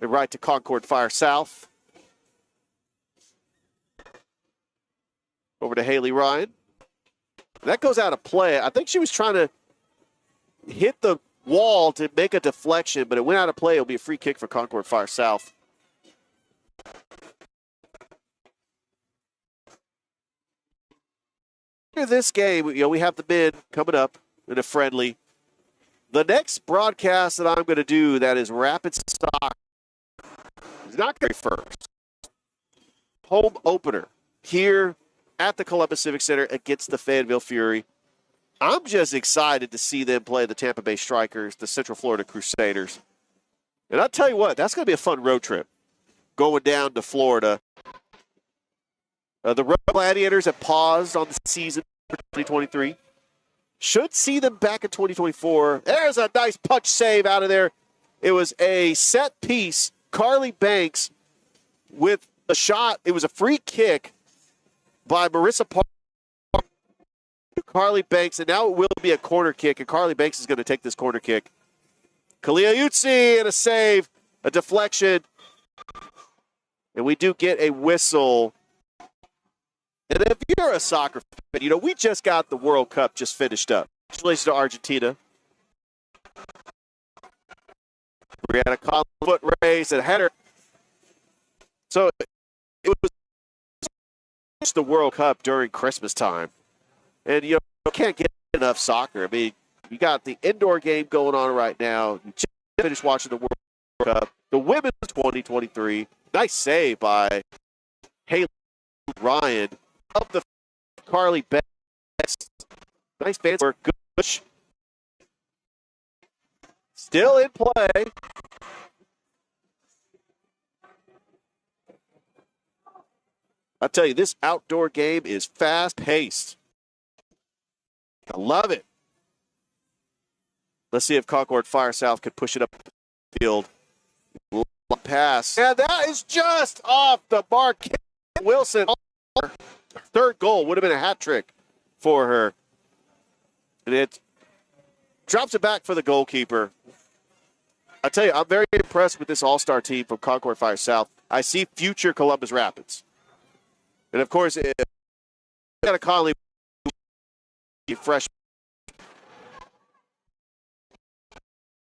And right to Concord Fire South. Over to Haley Ryan. That goes out of play. I think she was trying to hit the wall to make a deflection, but it went out of play. It'll be a free kick for Concord Fire South. This game, we have the men coming up in a friendly. The next broadcast that I'm going to do that is Rapids Soccer is not going to be first. Home opener here at the Columbus Civic Center against the Fayetteville Fury. I'm just excited to see them play the Tampa Bay Strikers, the Central Florida Crusaders. And I'll tell you what, that's going to be a fun road trip going down to Florida. The Road Gladiators have paused on the season for 2023. Should see them back in 2024. There's a nice punch save out of there. It was a set piece. Carly Banks with a shot. It was a free kick by Marissa Parker. Carly Banks, and now it will be a corner kick, and Carly Banks is going to take this corner kick. Kalia Utsi and a save, a deflection. And we do get a whistle. And if you're a soccer fan, we just got the World Cup just finished up. Congratulations to Argentina. Brianna Conley, foot raise and header. So it was the World Cup during Christmas time. And, you can't get enough soccer. I mean, you got the indoor game going on right now. You just finished watching the World Cup. The women's 2023. Nice save by Haley Ryan. Up the Carly Banks. Nice fans work. Good push. Still in play. I tell you, this outdoor game is fast-paced. I love it. Let's see if Concord Fire South could push it up the field. Pass. And that is just off the mark. Wilson. Third goal would have been a hat trick for her. And it drops it back for the goalkeeper. I tell you, I'm very impressed with this all-star team from Concord Fire South. I see future Columbus Rapids. And, of course, got a Conley fresh.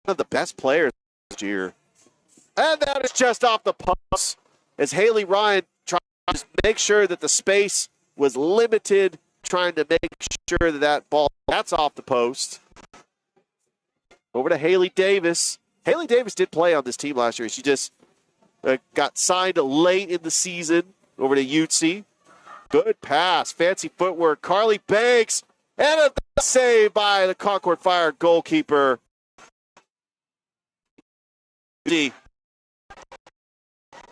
One of the best players this year. And that is just off the post as Haley Ryan tries to make sure that the space was limited, trying to make sure that ball, that's off the post. Over to Haley Davis. Haley Davis did play on this team last year. She just got signed late in the season over to Utsi. Good pass, fancy footwork. Carly Banks, and a save by the Concord Fire goalkeeper.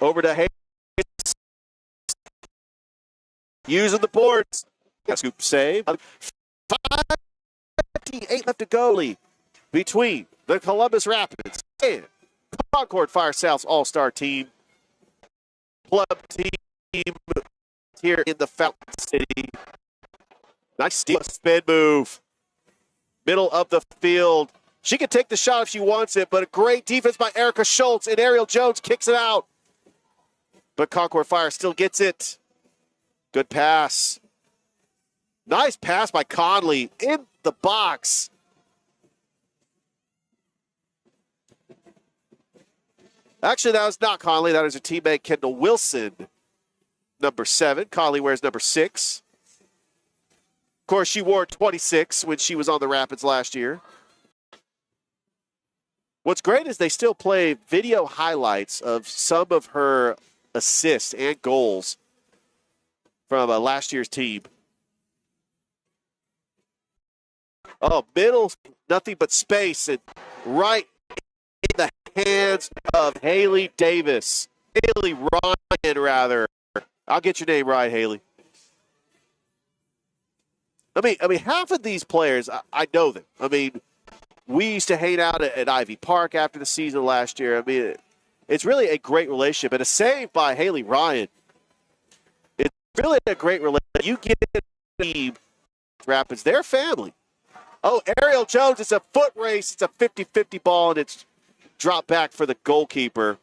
Over to Hayes. Using the boards. Scoop save. 5:58 left to go. Between the Columbus Rapids and Concord Fire South's all-star team. Club team here in the Fountain City. Nice steal. Spin move. Middle of the field. She can take the shot if she wants it, but a great defense by Erica Schultz, and Ariel Jones kicks it out. But Concord Fire still gets it. Good pass. Nice pass by Conley in the box. Actually, that was not Conley. That is her teammate, Kendall Wilson, number 7. Conley wears number 6. Of course, she wore 26 when she was on the Rapids last year. What's great is they still play video highlights of some of her assists and goals from last year's team. Oh, middle, nothing but space, and right in the hands of Haley Davis. Haley Ryan, rather. I'll get your name right, Haley. I mean, half of these players, I know them. I mean, we used to hang out at Ivy Park after the season last year. I mean, it's really a great relationship. And a save by Haley Ryan. It's really a great relationship. You get the Rapids, their family. Oh, Ariel Jones, it's a foot race. It's a 50-50 ball, and it's dropped back for the goalkeeper.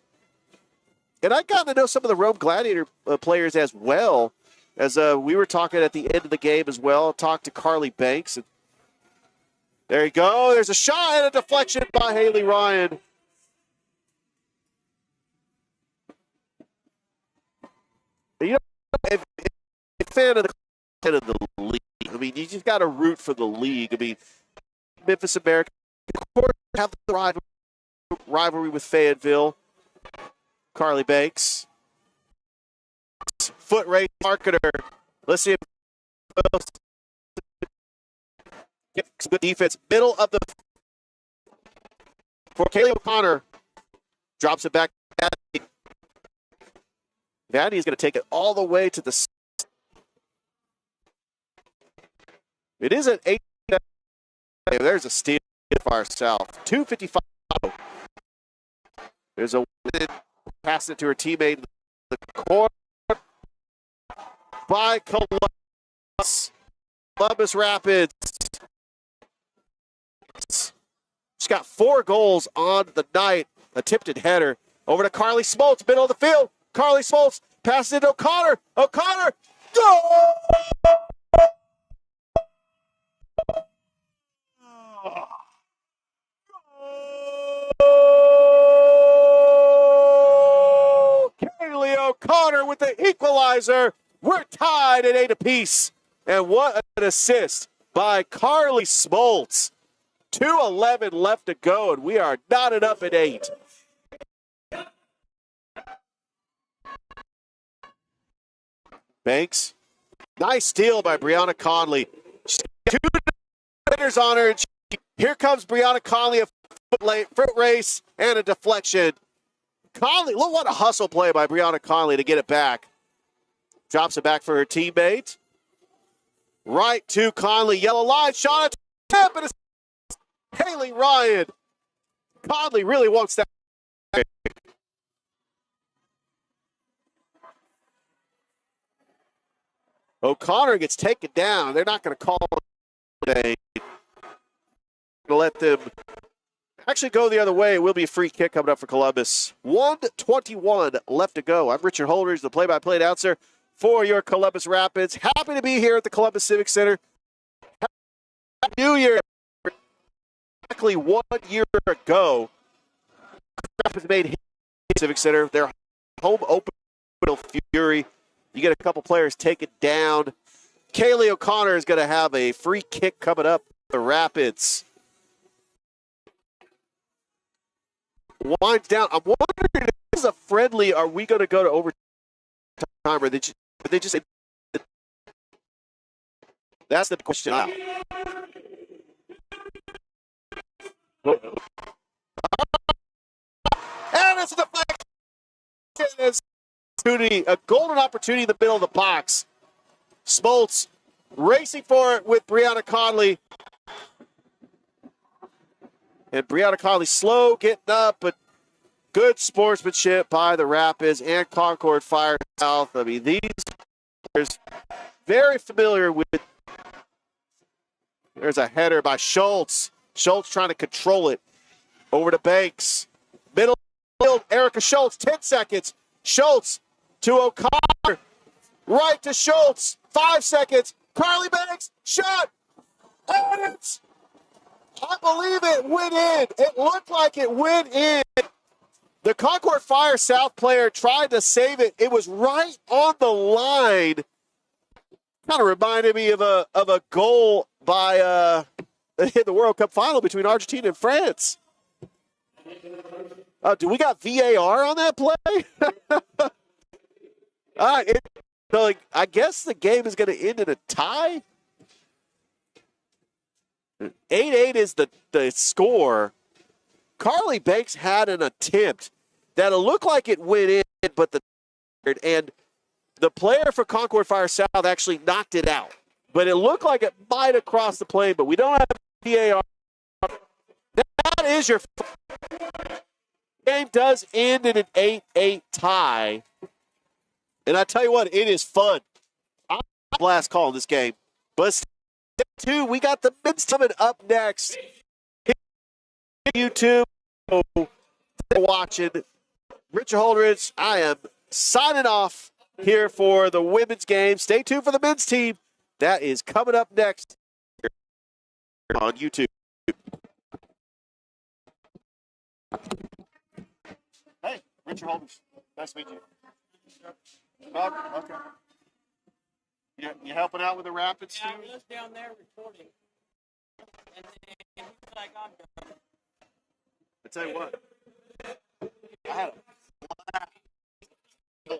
And I got to know some of the Rome Gladiator players as well, as we were talking at the end of the game as well. Talked to Carly Banks. And there you go. There's a shot and a deflection by Haley Ryan. You know, if you're a fan of the league, I mean, you just got to root for the league. I mean, Memphis America, of course, have the rivalry with Fayetteville. Carly Banks. Foot race marketer. Let's see if gets good defense. Middle of the for Kaylee O'Connor. Drops it back. Vandy is going to take it all the way to the. It is an 8. There's a steal far south. 2:55. There's a pass it to her teammate in the corner by Columbus. Columbus Rapids. She's got 4 goals on the night. Attempted header over to Carly Smoltz, middle of the field. Carly Smoltz passes it to O'Connor. O'Connor, goal! Kaylee O'Connor with the equalizer. We're tied at 8 apiece. And what an assist by Carly Smoltz. 2:11 left to go, and we are knotted up at 8. Banks. Nice steal by Brianna Conley. She's got 2 defenders on her. And here comes Brianna Conley, a foot race and a deflection. Conley, look what a hustle play by Brianna Conley to get it back. Drops it back for her teammate. Right to Conley. Yellow line. Shot at tip. And it's Haley Ryan. Conley really wants that. O'Connor gets taken down. They're not going to call it to let them actually go the other way. It will be a free kick coming up for Columbus. 1:21 left to go. I'm Richard Holders, the play-by-play announcer for your Columbus Rapids. Happy to be here at the Columbus Civic Center. Happy New Year. Exactly 1 year ago, Rapids made Civic Center their home opener. Fury. You get a couple players take it down. Kaylee O'Connor is going to have a free kick coming up for the Rapids. Winds down. I'm wondering if this is a friendly. Are we going to go to overtime? Or they just say that's the question. And it's a deflection. A golden opportunity in the middle of the box. Smoltz racing for it with Brianna Conley. And Brianna Conley slow getting up, but good sportsmanship by the Rapids and Concord Fire South. I mean, these players very familiar with. There's a header by Schultz. Schultz trying to control it. Over to Banks. Middle field, Erica Schultz, 10 seconds. Schultz to O'Connor. Right to Schultz. 5 seconds. Carly Banks. Shot. And it's. I believe it went in. It looked like it went in. The Concord Fire South player tried to save it. It was right on the line. Kind of reminded me of a goal by in the World Cup final between Argentina and France. Do we got VAR on that play? All right. So I guess the game is going to end in a tie. 8-8 is the score. Carly Banks had an attempt that looked like it went in, but the player for Concord Fire South actually knocked it out. But it looked like it might have crossed the plane, but we don't have VAR. That is your game does end in an 8-8 tie. And I tell you what, it is fun. I'm blast calling this game. But stay tuned. We got the men's coming up next. YouTube watching. Richard Holdridge, I am signing off here for the women's game. Stay tuned for the men's team. That is coming up next on YouTube. Hey, Richard Holdridge. Nice to meet you. Okay. You helping out with the Rapids too? Yeah, I was down there recording. And then he's like, I'm done. I tell you what. I had a